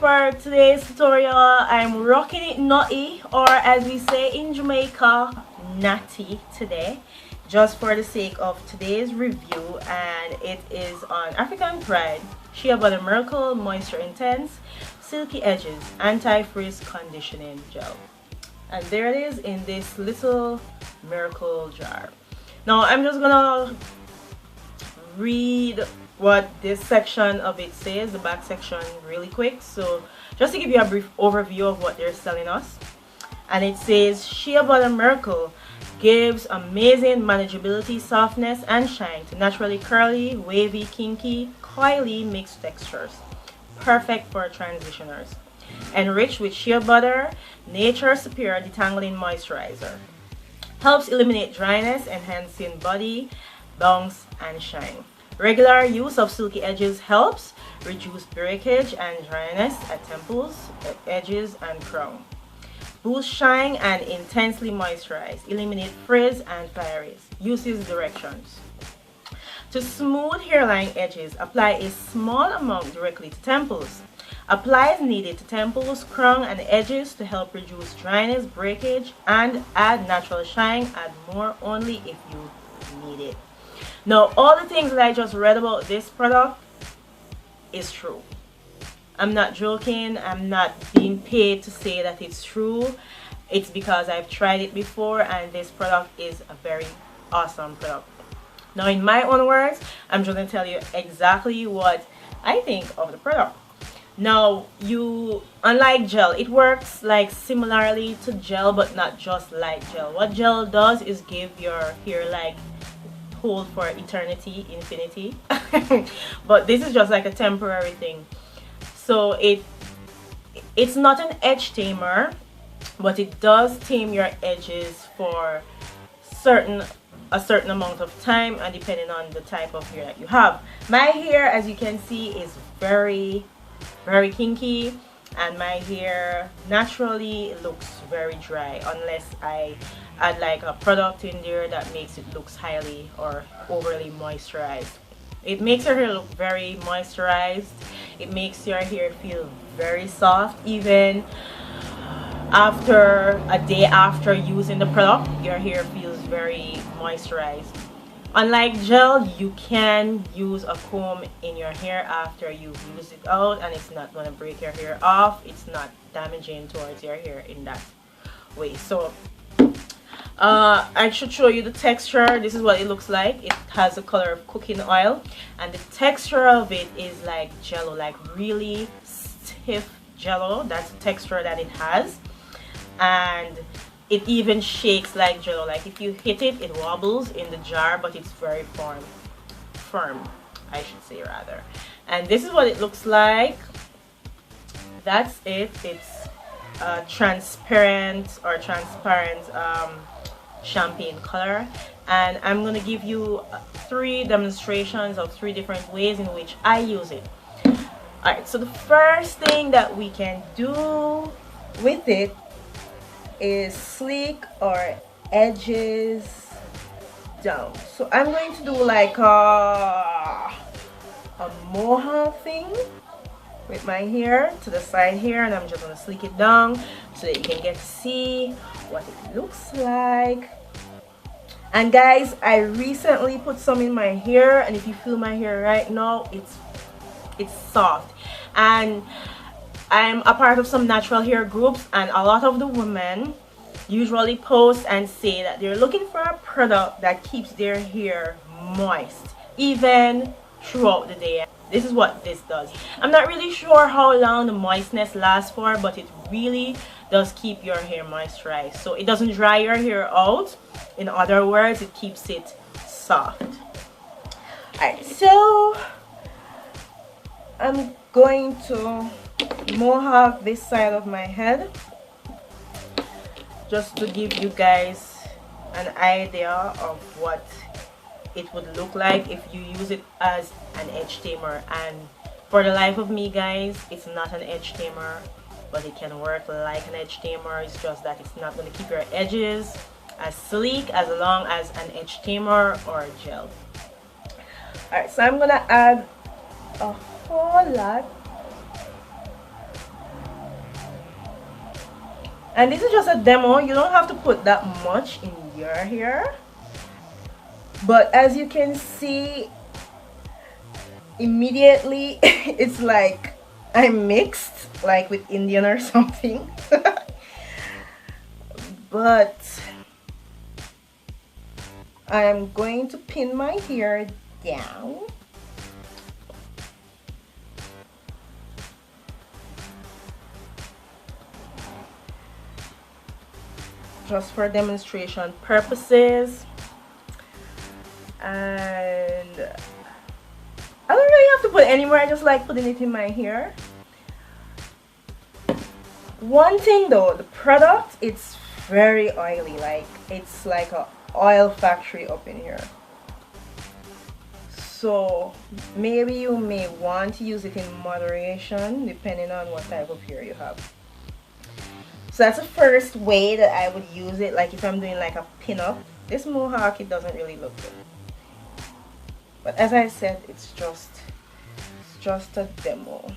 for today's tutorial. I'm rocking it naughty, or as we say in Jamaica, natty today, just for the sake of today's review, and it is on African Pride Shea Butter Miracle Moisture Intense Silky Edges Anti-Frizz Conditioning Gel. And there it is in this little miracle jar. Now I'm just gonna read what this section of it says, the back section, really quick. So just to give you a brief overview of what they're selling us. And it says Shea Butter Miracle gives amazing manageability, softness and shine to naturally curly, wavy, kinky, coily mixed textures. Perfect for transitioners. Enriched with shea butter, nature's superior detangling moisturizer. Helps eliminate dryness, enhancing body, bounce and shine. Regular use of Silky Edges helps reduce breakage and dryness at temples, edges and crown. Boost shine and intensely moisturize. Eliminate frizz and flyaways. Uses directions. To smooth hairline edges, apply a small amount directly to temples. Apply as needed to temples, crown and edges to help reduce dryness, breakage and add natural shine. Add more only if you need it. Now, all the things that I just read about this product is true. I'm not joking. I'm not being paid to say that it's true. It's because I've tried it before and this product is a very awesome product. Now, in my own words, I'm just going to tell you exactly what I think of the product. Now, unlike gel, it works like similarly to gel but not just like gel. What gel does is give your hair like hold for eternity, infinity. But this is just like a temporary thing. So it's not an edge tamer, but it does tame your edges for a certain amount of time and depending on the type of hair that you have. My hair, as you can see, is very kinky, and my hair naturally looks very dry unless I add like a product in there that makes it look highly or overly moisturized. It makes your hair look very moisturized. It makes your hair feel very soft. Even after a day after using the product, your hair feels very moisturized. Unlike gel, you can use a comb in your hair after you've used it out and it's not going to break your hair off. It's not damaging towards your hair in that way. So I should show you the texture. This is what it looks like. It has the color of cooking oil and the texture of it is like jello, like really stiff jello. That's the texture that it has, and it even shakes like jello. Like if you hit it, it wobbles in the jar, but it's very firm, I should say rather. And this is what it looks like. That's it. It's transparent champagne color, and I'm going to give you 3 demonstrations of 3 different ways in which I use it. Alright, so the first thing that we can do with it is sleek our edges down. So I'm going to do like a mohawk thing with my hair to the side here, and I'm just going to sleek it down so that you can get to see what it looks like. And guys, I recently put some in my hair, and if you feel my hair right now, it's soft. And I'm a part of some natural hair groups, and a lot of the women usually post and say that they're looking for a product that keeps their hair moist even throughout the day. This is what this does. I'm not really sure how long the moistness lasts for, but it really does keep your hair moisturized. So it doesn't dry your hair out. In other words, it keeps it soft. Alright, so I'm going to mohawk this side of my head just to give you guys an idea of what it would look like if you use it as an edge tamer. And for the life of me, guys, it's not an edge tamer, but it can work like an edge tamer. It's just that it's not going to keep your edges as sleek as long as an edge tamer or a gel. Alright, so I'm gonna add a whole lot And this is just a demo. You don't have to put that much in your hair, but as you can see, immediately it's like I'm mixed like with Indian or something. But I'm going to pin my hair down. Just for demonstration purposes. And I don't really have to put anywhere, I just like putting it in my hair. One thing though, the product, it's very oily, like it's like a oil factory up in here. So maybe you may want to use it in moderation depending on what type of hair you have. So that's the first way that I would use it, like if I'm doing like a pin-up. This mohawk, it doesn't really look good. But as I said, it's just a demo.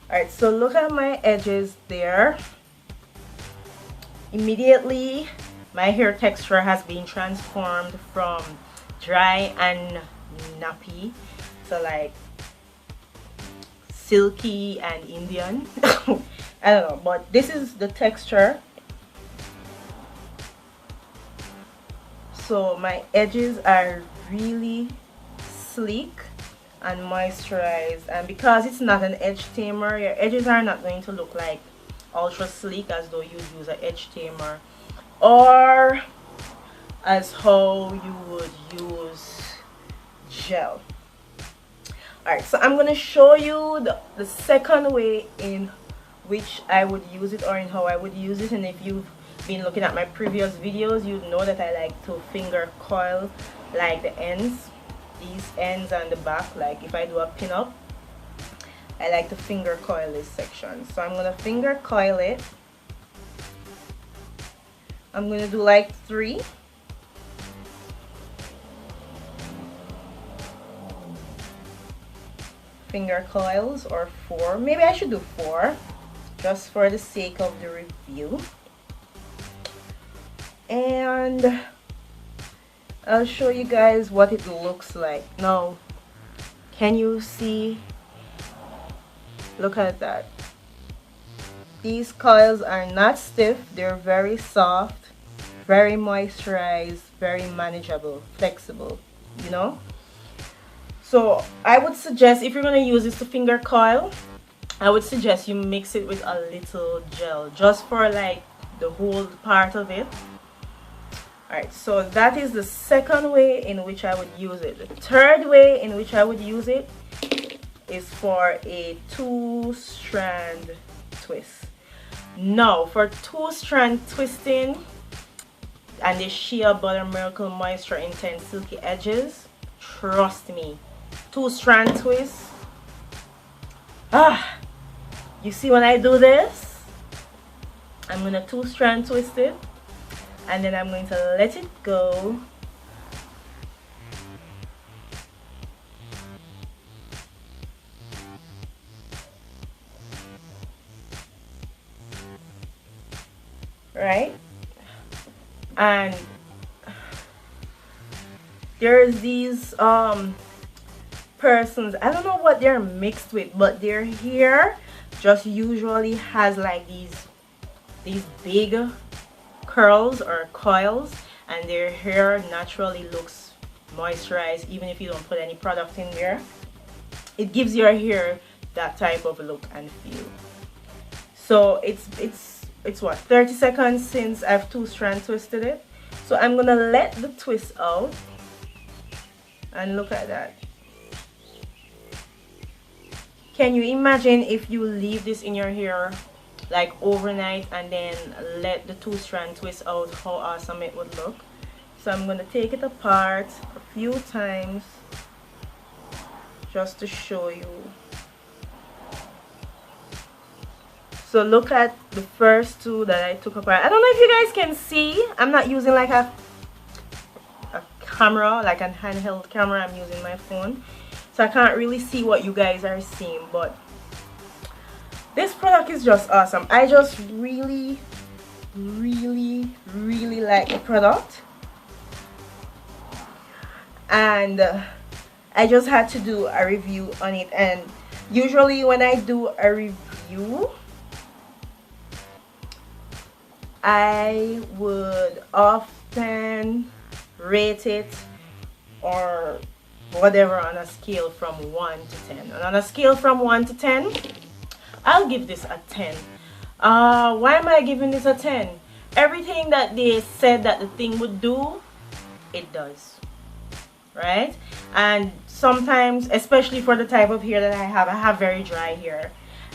Alright, so look at my edges there. Immediately, my hair texture has been transformed from dry and nappy to like silky and Indian. I don't know, but this is the texture. So my edges are really sleek and moisturized, and because it's not an edge tamer, your edges are not going to look like ultra sleek as though you'd use an edge tamer, or as how you would use gel. Alright, so I'm going to show you the second way in which I would use it, or in how I would use it. And if you've been looking at my previous videos, you know that I like to finger coil like the ends, these ends and the back. Like if I do a pin-up, I like to finger coil this section. So I'm going to finger coil it. I'm going to do like 3. Finger coils, or 4. Maybe I should do 4 just for the sake of the review. And I'll show you guys what it looks like. Now, can you see? Look at that. These coils are not stiff, they're very soft, very moisturized, very manageable, flexible, you know. So I would suggest, if you're going to use this to finger coil, I would suggest you mix it with a little gel just for like the whole part of it. Alright, so that is the second way in which I would use it. The third way in which I would use it is for a 2-strand twist. Now, for 2-strand twisting and the SHEA Butter Miracle Moisture Intense Silky Edges, trust me, 2-strand twist. You see when I do this, I'm going to 2-strand twist it, and then I'm going to let it go. Right? And there's these persons, I don't know what they're mixed with, but their hair just usually has like these big curls or coils, and their hair naturally looks moisturized even if you don't put any product in there. It gives your hair that type of look and feel. So it's what, 30 seconds since I've 2-strand twisted it. So I'm gonna let the twist out, and look at that. Can you imagine if you leave this in your hair like overnight and then let the 2-strand twist out, how awesome it would look? So I'm gonna take it apart a few times just to show you. So look at the first 2 that I took apart. I don't know if you guys can see. I'm not using like a camera, like a handheld camera. I'm using my phone, so I can't really see what you guys are seeing, but this product is just awesome. I just really really like the product, and I just had to do a review on it. And usually when I do a review, I would often rate it or whatever on a scale from 1 to 10. And on a scale from 1 to 10, I'll give this a 10. Why am I giving this a 10? Everything that they said that the thing would do, it does. Right? And sometimes, especially for the type of hair that I have very dry hair.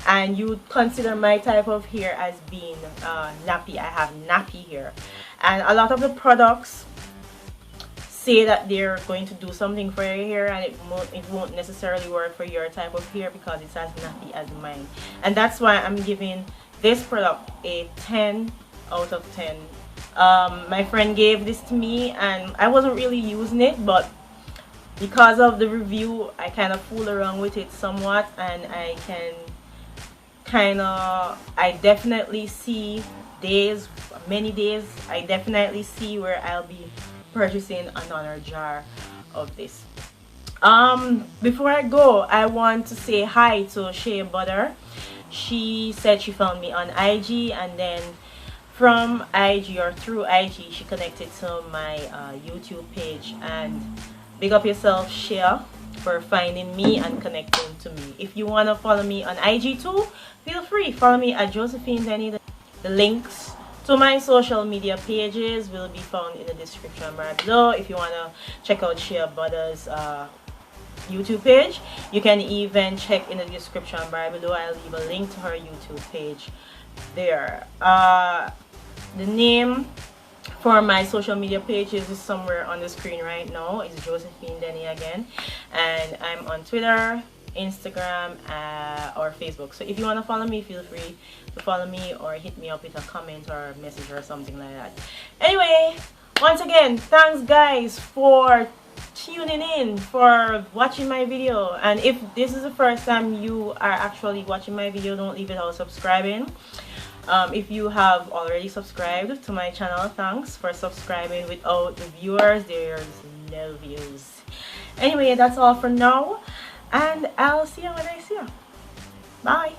And you would consider my type of hair as being nappy. I have nappy hair. And a lot of the products say that they're going to do something for your hair, and it won't necessarily work for your type of hair because it's as nappy as mine. And that's why I'm giving this product a 10 out of 10. My friend gave this to me and I wasn't really using it, but because of the review I kind of fool around with it somewhat, and I can I definitely see many days I definitely see where I'll be purchasing another jar of this. Before I go, I want to say hi to Shea Butter. She said she found me on IG, and then from IG or through IG she connected to my YouTube page. And big up yourself, Shea, for finding me and connecting to me. If you want to follow me on IG too, feel free, follow me at Josephine Denny. The links to my social media pages will be found in the description bar below. If you want to check out Shea Butter's YouTube page, you can even check in the description bar below. I'll leave a link to her YouTube page there. The name for my social media pages is somewhere on the screen right now. It's Josephine Denny again, and I'm on Twitter, Instagram, or Facebook. So if you want to follow me, feel free to follow me or hit me up with a comment or a message or something like that. Anyway, once again, thanks guys for tuning in, for watching my video. And if this is the first time you are actually watching my video, don't leave without subscribing. If you have already subscribed to my channel, thanks for subscribing. Without the viewers, there's no views. Anyway, that's all for now, and I'll see you when I see you. Bye.